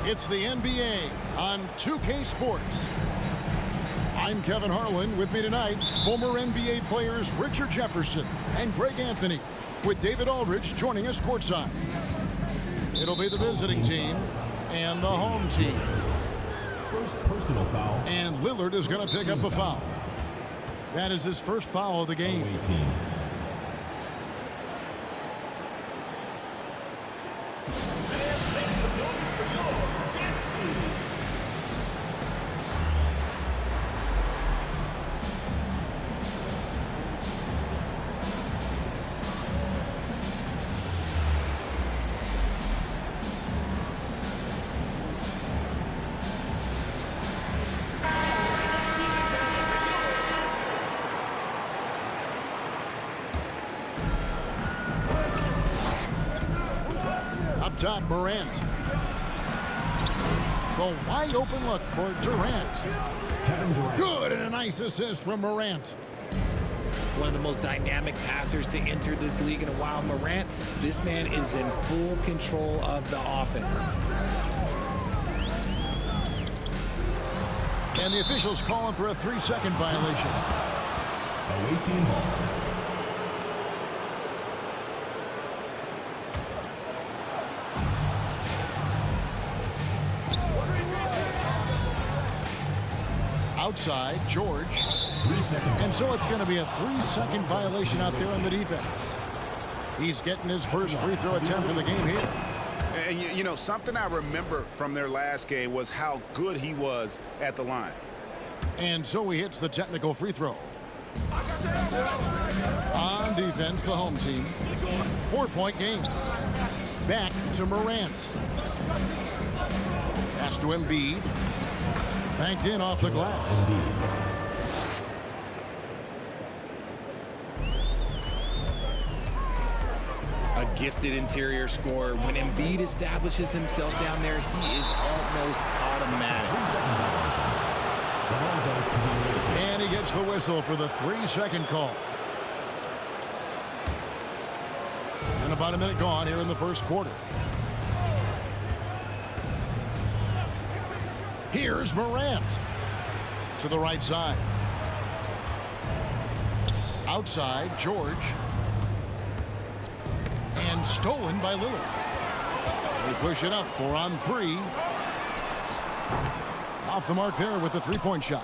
It's the NBA on 2K Sports. I'm Kevin Harlan. With me tonight, former NBA players Richard Jefferson and Greg Anthony, with David Aldridge joining us courtside. It'll be the visiting team and the home team. First personal foul. And Lillard is going to pick up a foul. That is his first foul of the game. Up top, Morant. The wide open look for Durant. Good, and a nice assist from Morant. One of the most dynamic passers to enter this league in a while. Morant, this man is in full control of the offense. And the officials calling for a 3-second violation. Away team ball. Outside, George. And so it's going to be a 3-second violation out there on the defense. He's getting his first free throw attempt of the game here. And you know, something I remember from their last game was how good he was at the line. And so he hits the technical free throw. On defense, the home team. 4-point game. Back to Morant. Pass to Embiid. Banked in off the glass. A gifted interior scorer. When Embiid establishes himself down there, he is almost automatic. And he gets the whistle for the 3-second call. And about a minute gone here in the first quarter. Here's Morant to the right side. Outside, George. And stolen by Lillard. They push it up 4-on-3. Off the mark there with the three-point shot.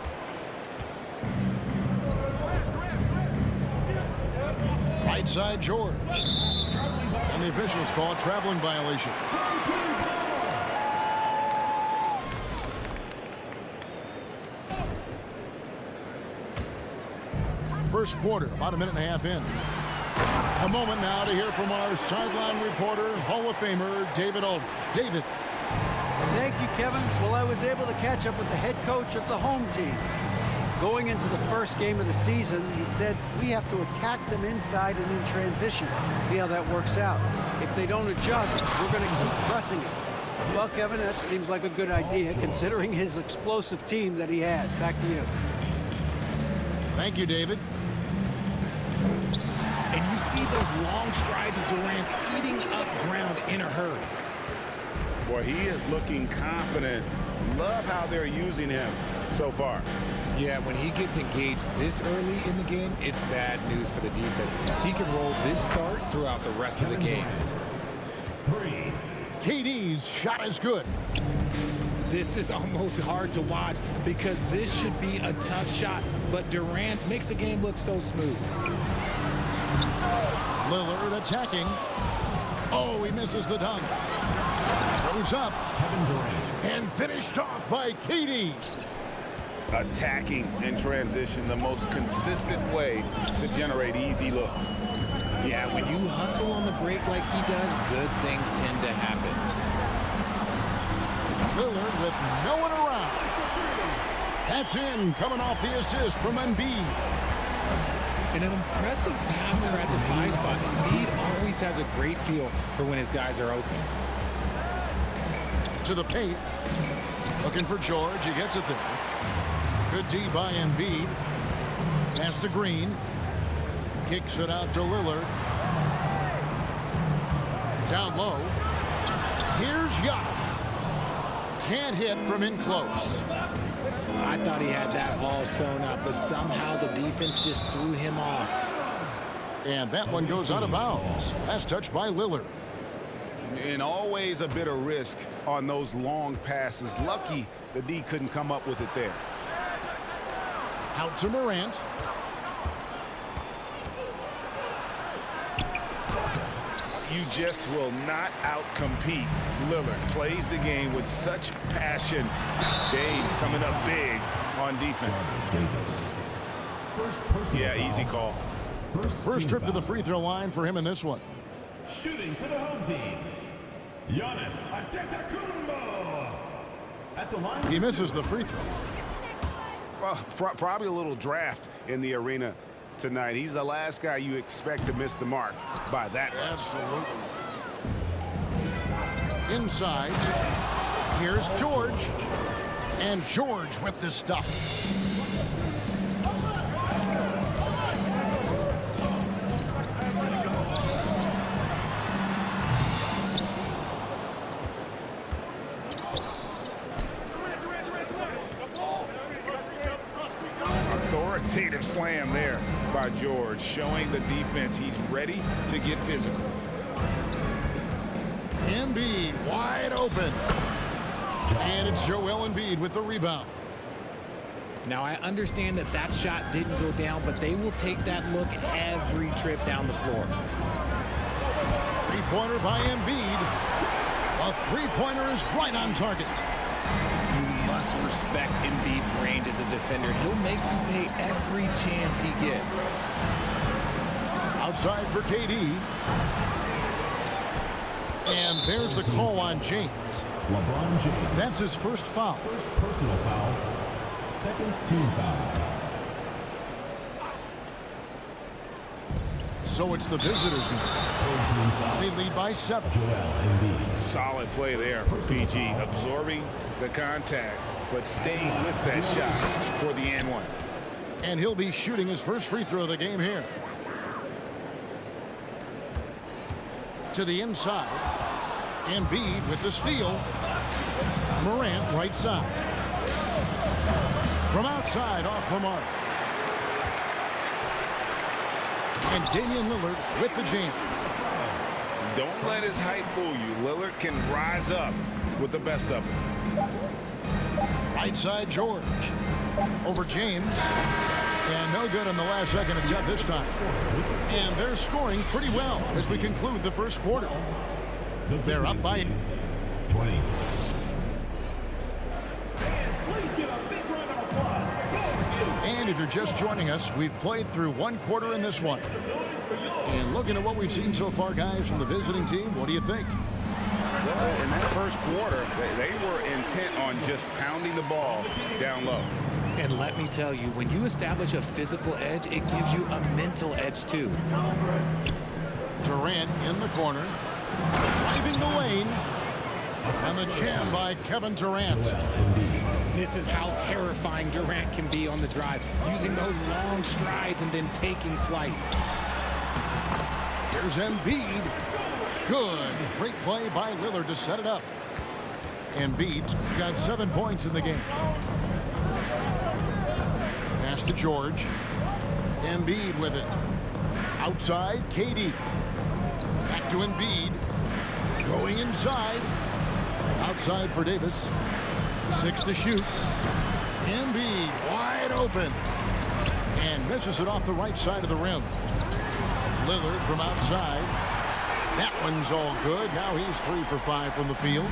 Right side, George. And the officials call a traveling violation. First quarter, about a minute and a half in. A moment now to hear from our sideline reporter, Hall of Famer David Aldridge. David. Thank you, Kevin. Well, I was able to catch up with the head coach of the home team. Going into the first game of the season, he said we have to attack them inside and in transition. See how that works out. If they don't adjust, we're going to keep pressing it. Well, Kevin, that seems like a good idea considering his explosive team that he has. Back to you. Thank you, David. And you see those long strides of Durant eating up ground in a hurry. Boy, he is looking confident. Love how they're using him so far. Yeah, when he gets engaged this early in the game, it's bad news for the defense. He can roll this start throughout the rest of the game. 3. KD's shot is good. This is almost hard to watch because this should be a tough shot, but Durant makes the game look so smooth. Lillard attacking. Oh, he misses the dunk. Goes up. Kevin Durant. And finished off by KD. Attacking in transition, the most consistent way to generate easy looks. Yeah, when you hustle on the break like he does, good things tend to happen. Lillard with no one around. That's in, coming off the assist from Embiid. And an impressive passer at the 5 spot. Embiid always has a great feel for when his guys are open. To the paint. Looking for George. He gets it there. Good D by Embiid. Pass to Green. Kicks it out to Lillard. Down low. Here's Giannis. can't hit from in close. I thought he had that all sewn up, but somehow the defense just threw him off. And that one goes out of bounds. Last touch by Lillard. And always a bit of risk on those long passes. Lucky the D couldn't come up with it there. Out to Morant. You just will not outcompete Lillard. Plays the game with such passion. Dame coming up big on defense. Davis. First personal Yeah, foul. easy call. First team trip to the foul. free throw line for him in this one. Shooting for the home team, Giannis Antetokounmpo. At the line. He misses the free throw. Well, probably a little draft in the arena tonight. He's the last guy you expect to miss the mark by that much. Absolutely. Inside. Here's George. And George with this stuff. Authoritative slam there by George, showing the defense he's ready to get physical. Embiid wide open. And it's Joel Embiid with the rebound. Now, I understand that that shot didn't go down, but they will take that look every trip down the floor. Three-pointer by Embiid. A three-pointer is right on target. You must respect Embiid's range as a defender. He'll make you pay every chance he gets. Outside for KD. And there's the call on James. LeBron James. That's his first foul. First personal foul. Second team foul. So it's the visitors now. Third team foul. They lead by 7. Joel Embiid. Solid play there for PG, absorbing the contact, but staying with that shot for the and one. And he'll be shooting his first free throw of the game here. To the inside. Embiid with the steal. Morant right side. From outside off the mark. And Damian Lillard with the jam. Don't let his height fool you. Lillard can rise up with the best of them. Right side George. Over James. And no good on the last second attempt this time. And they're scoring pretty well as we conclude the first quarter. They're up by 20. And if you're just joining us, we've played through one quarter in this one. And looking at what we've seen so far, guys, from the visiting team, what do you think? Well, in that first quarter, they were intent on just pounding the ball down low. And let me tell you, when you establish a physical edge, it gives you a mental edge too. Durant in the corner, driving the lane, and the jam by Kevin Durant. This is how terrifying Durant can be on the drive, using those long strides and then taking flight. Here's Embiid. Good. Great play by Lillard to set it up. Embiid's got 7 points in the game. Pass to George. Embiid with it. Outside, KD. Back to Embiid. Going inside. Outside for Davis. 6 to shoot. Embiid wide open. And misses it off the right side of the rim. Lillard from outside. That one's all good. Now he's 3 for 5 from the field.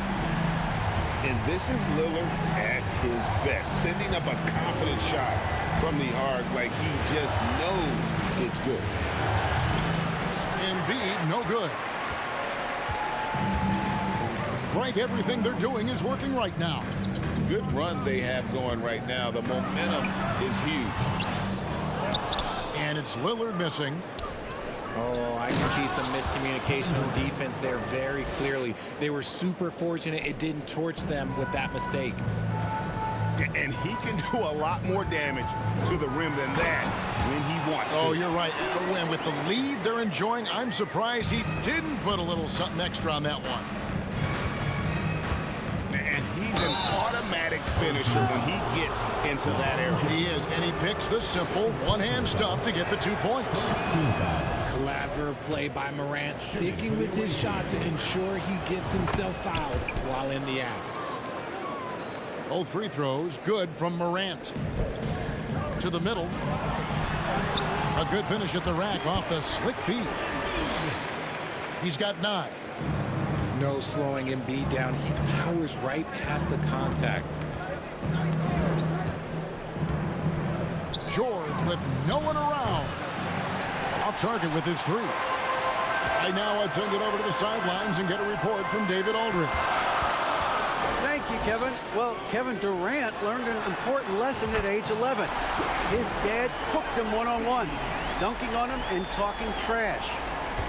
And this is Lillard at his best, sending up a confident shot from the arc like he just knows it's good. Embiid, no good. Greg, everything they're doing is working right now. Good run they have going right now. The momentum is huge. And it's Lillard missing. Oh, I can see some miscommunication on defense there very clearly. They were super fortunate it didn't torch them with that mistake. And he can do a lot more damage to the rim than that when he wants to. Oh, you're right. And with the lead they're enjoying, I'm surprised he didn't put a little something extra on that one. And he's in finisher when he gets into that area. He is, and he picks the simple one-hand stuff to get the 2 points. Clever play by Morant, sticking with his shot to ensure he gets himself fouled while in the act. Both free throws good from Morant. To the middle. A good finish at the rack off the slick feet. He's got 9. No slowing Embiid down. He powers right past the contact. George with no one around. Off target with his 3. Right now, let's send it over to the sidelines and get a report from David Aldridge. Thank you, Kevin. Well, Kevin Durant learned an important lesson at age 11. His dad cooked him one-on-one, dunking on him and talking trash.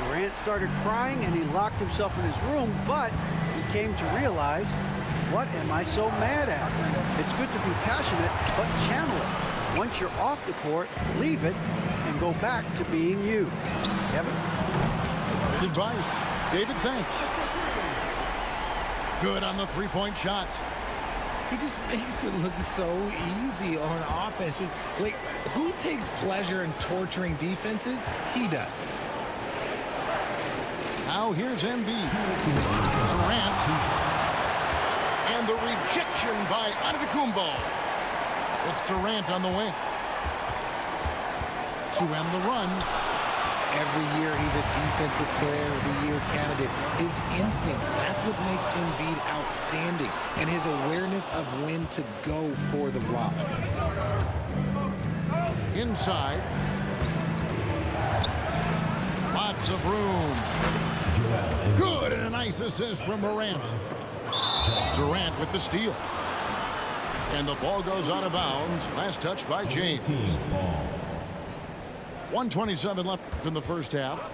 Durant started crying and he locked himself in his room, but he came to realize, what am I so mad at? It's good to be passionate, but channel it. Once you're off the court, leave it and go back to being you. Kevin? Good advice. David, thanks. Good on the 3-point shot. He just makes it look so easy on offense. Like, who takes pleasure in torturing defenses? He does. Now here's Embiid. Durant. And the rejection by Antetokounmpo. It's Durant on the wing. To end the run. Every year he's a defensive player of the year candidate. His instincts, that's what makes Embiid outstanding. And his awareness of when to go for the block. Inside. Lots of room. Good, and a nice assist from Morant. Durant with the steal. And the ball goes out of bounds. Last touch by James. 1:27 left in the first half.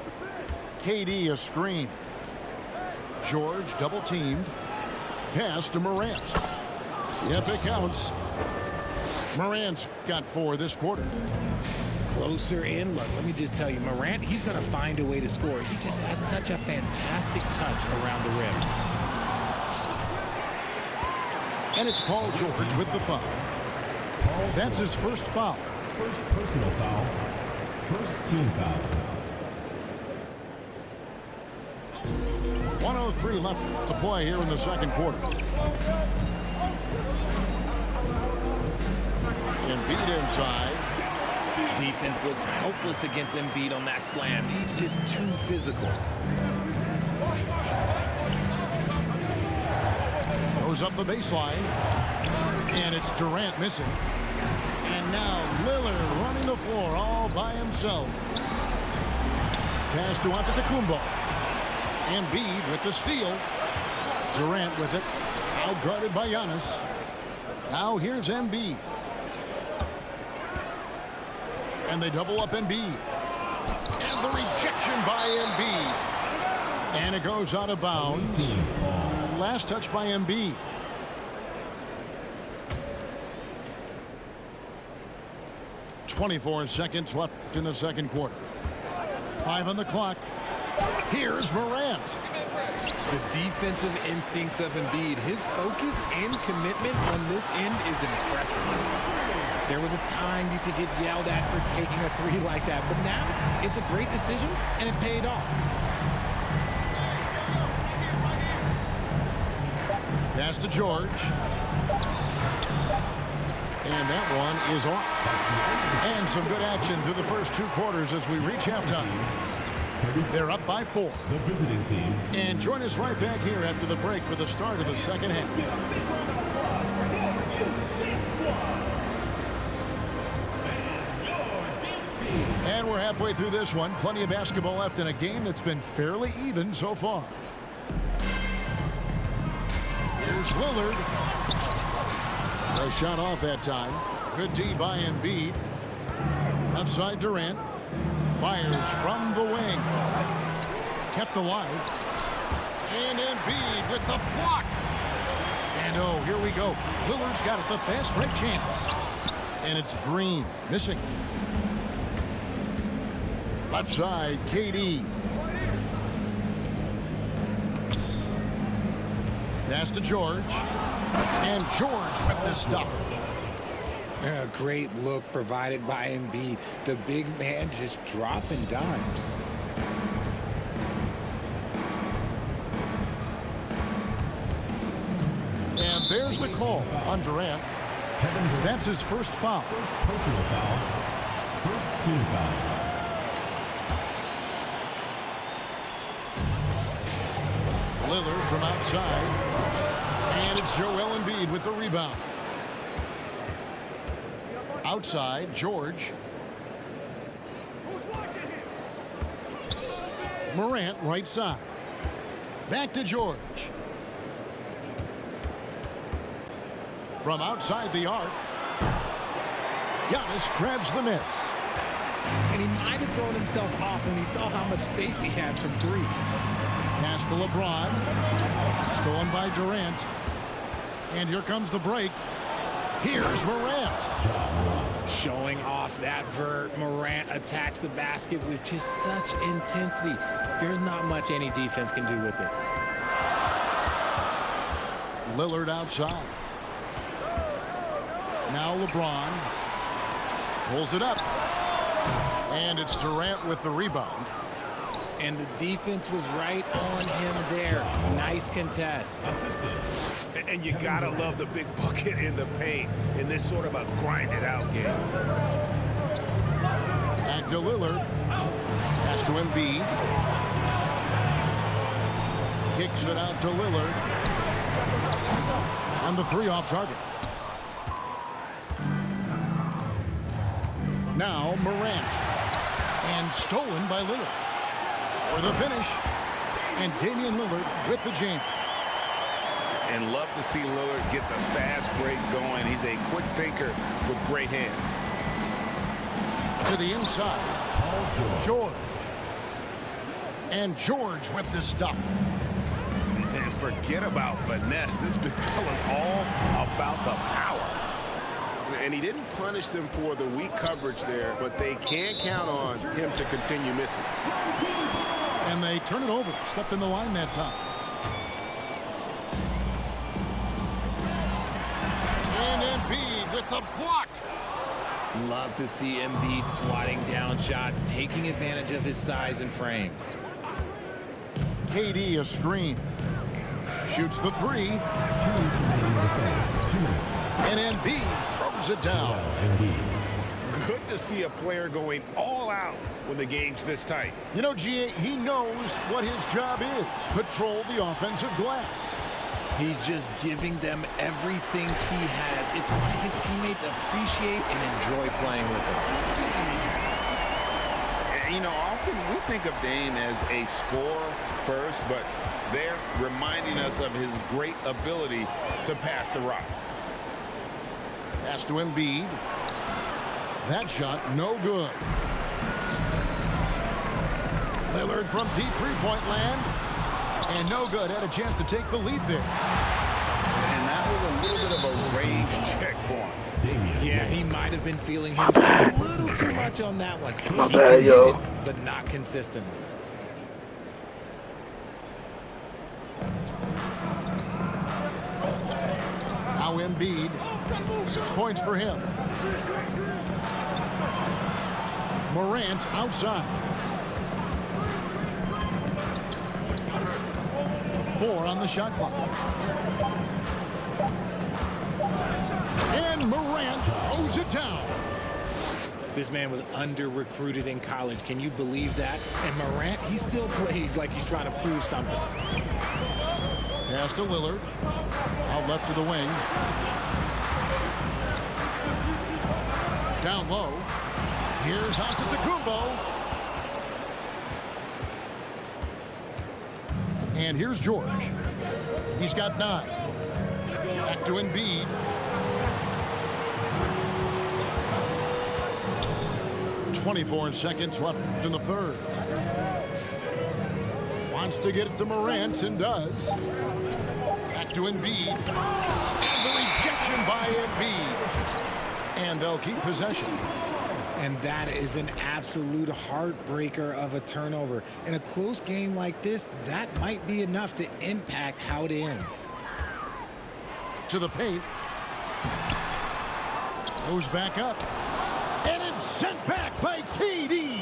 KD a screen. George double teamed. Pass to Morant. Yep, it counts. Morant's got 4 this quarter. Closer in. Look, let me just tell you, Morant, he's going to find a way to score. He just has such a fantastic touch around the rim. And it's Paul George with the foul. That's his first foul. First personal foul. First team foul. 1:03 left to play here in the second quarter. Embiid inside. Defense looks helpless against Embiid on that slam. He's just too physical. Goes up the baseline. And it's Durant missing. And now Lillard running the floor all by himself. Pass to Antetokounmpo. Embiid with the steal. Durant with it. Out guarded by Giannis. Now here's Embiid. And they double up Embiid. And the rejection by Embiid. And it goes out of bounds. Last touch by Embiid. .24 seconds left in the second quarter. 5 on the clock. Here's Morant. The defensive instincts of Embiid, his focus and commitment on this end is impressive. There was a time you could get yelled at for taking a 3 like that, but now it's a great decision and it paid off. Pass to George. And that one is off. And some good action through the first 2 quarters as we reach halftime. They're up by 4. The visiting team. And join us right back here after the break for the start of the second half. And we're halfway through this one. Plenty of basketball left in a game that's been fairly even so far. Here's Lillard. A shot off that time. Good D by Embiid. Left side Durant. Fires from the wing. Kept alive. And Embiid with the block. And oh, here we go. Lillard's got it. The fast break chance. And it's Green missing. Left side, KD. Pass to George. And George with the stuff. A great look provided by Embiid. The big man just dropping dimes. And there's the call on Durant. That's his first foul. First personal foul. First team foul. Lillard from outside. And it's Joel Embiid with the rebound. Outside, George. Morant right side. Back to George. From outside the arc. Giannis grabs the miss. And he might have thrown himself off when he saw how much space he had from three. Pass to LeBron. Stolen by Durant. And here comes the break. Here's Morant. Showing off that vert. Morant attacks the basket with just such intensity. There's not much any defense can do with it. Lillard outside. Now LeBron pulls it up. And it's Durant with the rebound. And the defense was right on him there. Nice contest. And you gotta love the big bucket in the paint in this sort of a grinded-out game. Back to Lillard. Pass to Embiid. Kicks it out to Lillard. And the three off target. Now Morant. And stolen by Lillard. For the finish. And Damian Lillard with the jam. And love to see Lillard get the fast break going. He's a quick thinker with great hands. To the inside. George. And George with the stuff. And forget about finesse. This big fella's all about the power. And he didn't punish them for the weak coverage there, but they can't count on him to continue missing. And they turn it over. Stepped in the line that time. And Embiid with the block. Love to see Embiid swatting down shots, taking advantage of his size and frame. KD a screen. Shoots the three. 2 minutes remaining in the third. 2 minutes. And Embiid throws it down. Good to see a player going all out when the game's this tight. You know, GA, he knows what his job is. Patrol the offensive glass. He's just giving them everything he has. It's why his teammates appreciate and enjoy playing with him. You know, often we think of Dame as a scorer first, but they're reminding us of his great ability to pass the rock. Pass to Embiid. That shot, no good. Lillard from deep three-point land. And no good. Had a chance to take the lead there. And that was a little bit of a rage check for him. Yeah, he might have been feeling himself a little too much on that one. My bad, yo. But not consistently. Now Embiid. 6 points for him. Morant outside. 4 on the shot clock. And Morant throws it down. This man was under-recruited in college. Can you believe that? And Morant, he still plays like he's trying to prove something. Pass to Lillard. Out left to the wing. Down low. Here's Antetokounmpo. And here's George. He's got 9. Back to Embiid. .24 seconds left in the third. Wants to get it to Morant and does. Back to Embiid. And the rejection by Embiid. And they'll keep possession. And that is an absolute heartbreaker of a turnover. In a close game like this, that might be enough to impact how it ends. To the paint. Goes back up. And it's sent back by KD.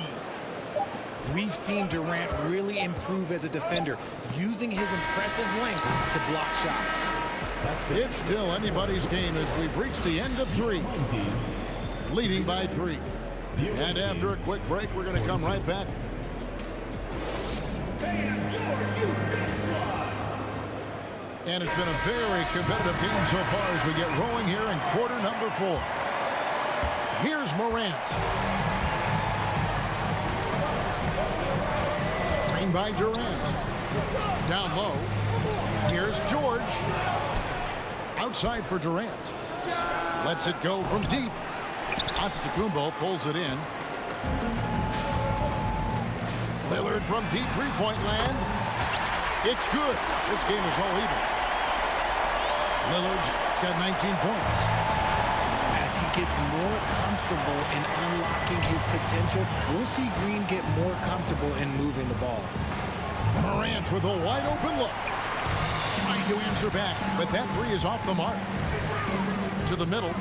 We've seen Durant really improve as a defender, using his impressive length to block shots. It's still anybody's game as we've reached the end of 3. Leading by 3. And after a quick break, we're going to come right back. And it's been a very competitive game so far as we get rolling here in quarter number 4. Here's Morant. Screen by Durant. Down low. Here's George. Outside for Durant. Lets it go from deep. Antetokounmpo pulls it in. Lillard from deep three-point land. It's good. This game is all even. Lillard's got 19 points. As he gets more comfortable in unlocking his potential, we'll see Green get more comfortable in moving the ball. Morant with a wide open look. Trying to answer back, but that 3 is off the mark. To the middle.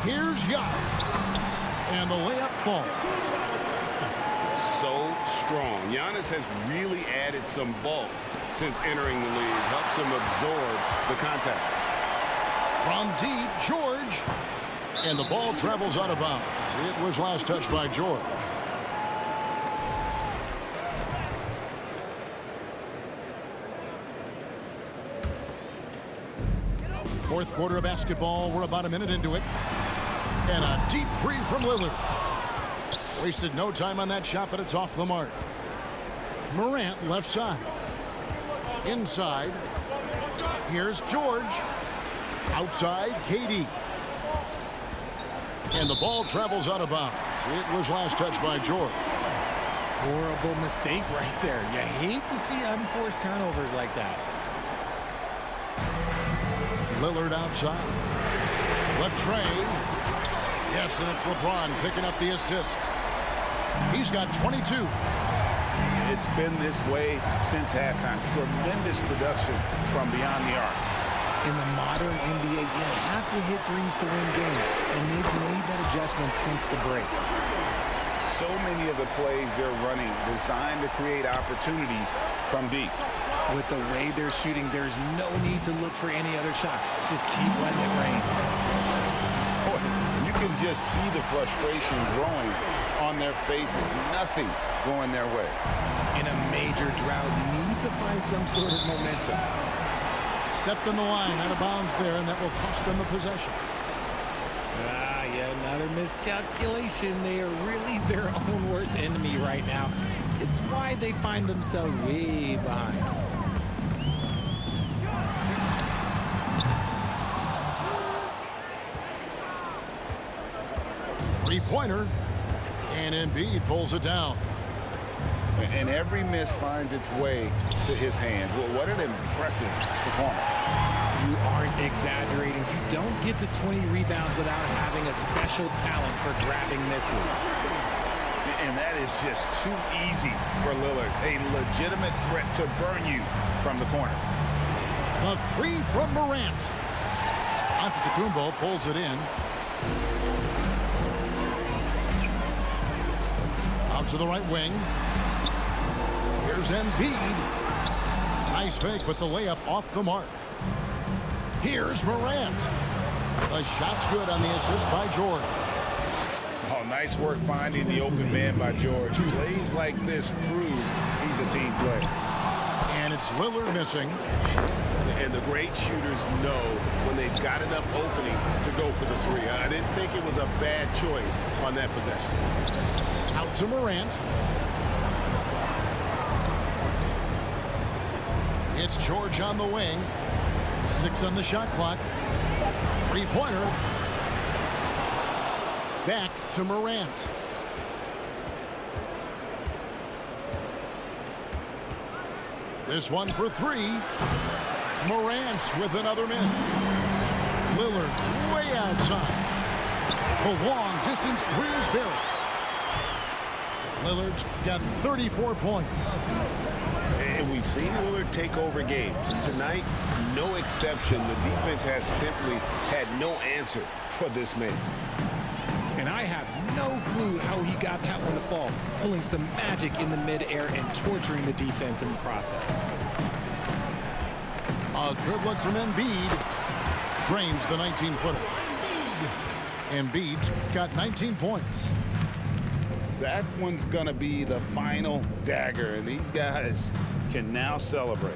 Here's Giannis. And the layup falls. So strong. Giannis has really added some bulk since entering the league. Helps him absorb the contact. From deep, George. And the ball travels out of bounds. It was last touched by George. Fourth quarter of basketball. We're about a minute into it. And a deep 3 from Lillard. Wasted no time on that shot, but it's off the mark. Morant left side. Inside. Here's George. Outside, KD. And the ball travels out of bounds. It was last touched by George. Horrible mistake right there. You hate to see unforced turnovers like that. Lillard outside. Latrey. Yes, and it's LeBron picking up the assist. He's got 22. It's been this way since halftime. Tremendous production from beyond the arc. In the modern NBA, you have to hit threes to win games, and they've made that adjustment since the break. So many of the plays they're running designed to create opportunities from deep. With the way they're shooting, there's no need to look for any other shot. Just keep letting it rain. Boy, you can just see the frustration growing on their faces. Nothing going their way. In a major drought, need to find some sort of momentum. Stepped in the line, out of bounds there, and that will cost them the possession. Yeah, another miscalculation. They are really their own worst enemy right now. It's why they find themselves way behind. Three-pointer, and Embiid pulls it down. And every miss finds its way to his hands. Well, what an impressive performance. You aren't exaggerating. You don't get to 20 rebounds without having a special talent for grabbing misses. And that is just too easy for Lillard. A legitimate threat to burn you from the corner. A 3 from Morant. Antetokounmpo pulls it in. Out to the right wing. Here's Embiid. Nice fake, but the layup off the mark. Here's Morant. The shot's good on the assist by George. Oh, nice work finding the open man by George. Plays like this prove he's a team player. And it's Lillard missing. And the great shooters know when they've got enough opening to go for the 3. I didn't think it was a bad choice on that possession. Out to Morant. It's George on the wing. 6 on the shot clock. Three-pointer. Back to Morant. This one for 3. Morant with another miss. Lillard way outside. The long distance 3 is buried. Lillard's got 34 points. And we we've seen Lillard take over games. Tonight, no exception. The defense has simply had no answer for this man. And I have no clue how he got that one to fall, pulling some magic in the midair and torturing the defense in the process. A good look from Embiid. Drains the 19-footer. Embiid's got 19 points. That one's going to be the final dagger, and these guys can now celebrate.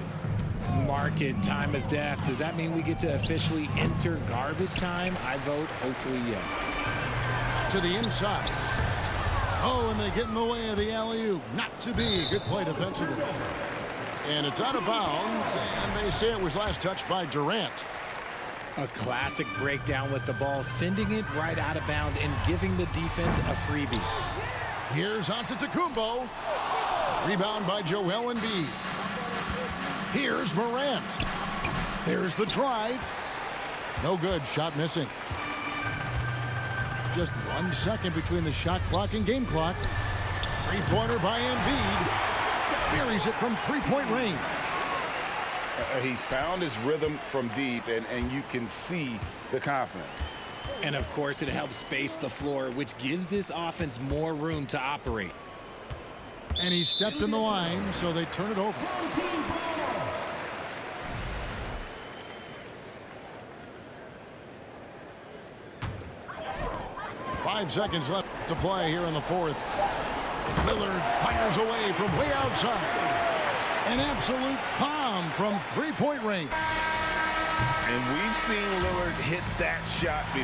Mark it, time of death. Does that mean we get to officially enter garbage time? I vote hopefully yes. To the inside. Oh, and they get in the way of the alley-oop. Not to be. Good play defensively. And it's out of bounds, and they say it was last touched by Durant. A classic breakdown with the ball, sending it right out of bounds and giving the defense a freebie. Here's Antetokounmpo. Rebound by Joel Embiid. Here's Morant. There's the drive. No good. Shot missing. Just 1 second between the shot clock and game clock. Three-pointer by Embiid. Buries it from three-point range. He's found his rhythm from deep, and you can see the confidence. And of course, it helps space the floor, which gives this offense more room to operate. And he stepped in the line, so they turn it over. Five seconds left to play here in the fourth. Lillard fires away from way outside. An absolute bomb from three-point range. And we've seen Lillard hit that shot before.